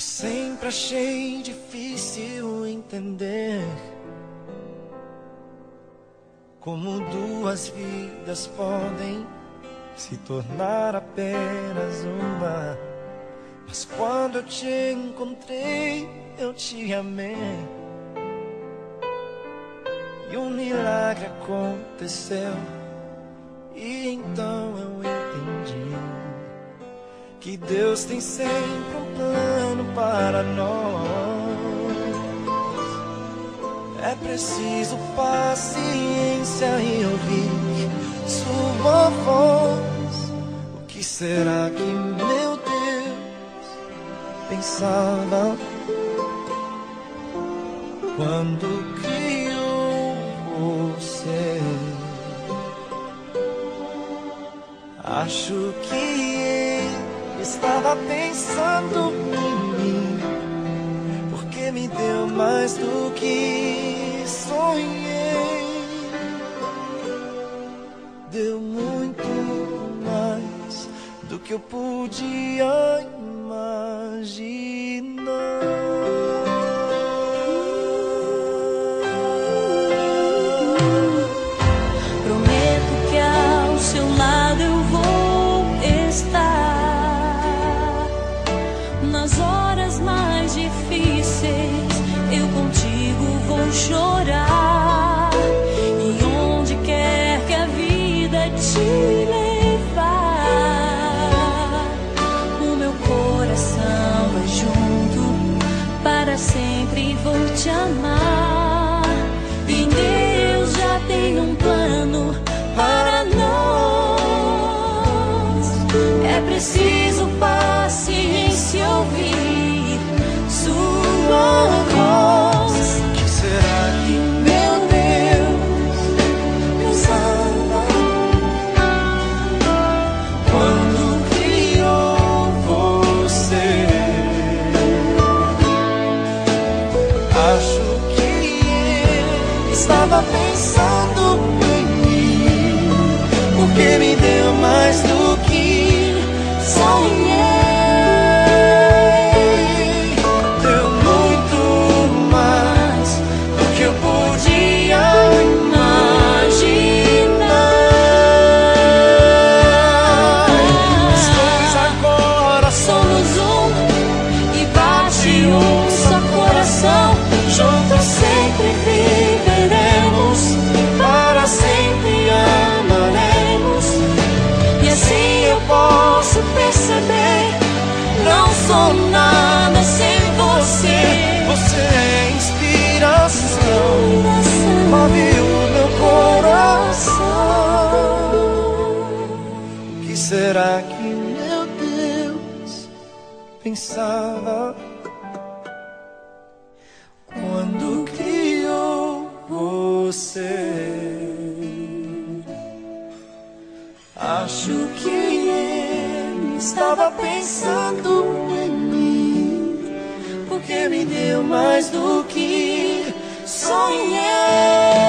sempre achei difícil entender como duas vidas podem se tornar apenas uma. Mas quando eu te encontrei, eu te amei, e um milagre aconteceu. E então eu entendi que Deus tem sempre um plano para nós. É preciso paciência e ouvir sua voz. O que será que meu Deus pensava quando criou você? Acho que ele estava pensando em mim, porque me deu mais do que sonhei. Deu muito mais do que eu podia imaginar. Prometo que ao seu lado eu vou estar. Nas horas mais difíceis eu contigo vou chorar. E onde quer que a vida te levar, o meu coração vai junto, para sempre vou te amar. E Deus já tem um plano para nós. É preciso paciência, ouvir sua voz. O que será que meu Deus pensava quando criou você? Acho que ele estava pensando em mim, porque me deu mais do que sonhei. Deu muito mais do que eu podia imaginar. Nós dois agora Somos um e bate um só coração. Juntos sempre viveremos, para sempre amaremos. e assim eu posso perceber, não sou nada sem você. Você é inspiração, move o meu coração. O que será que meu Deus pensava quando criou você? Acho que ele estava pensando em mim, porque me deu mais do que sonhei.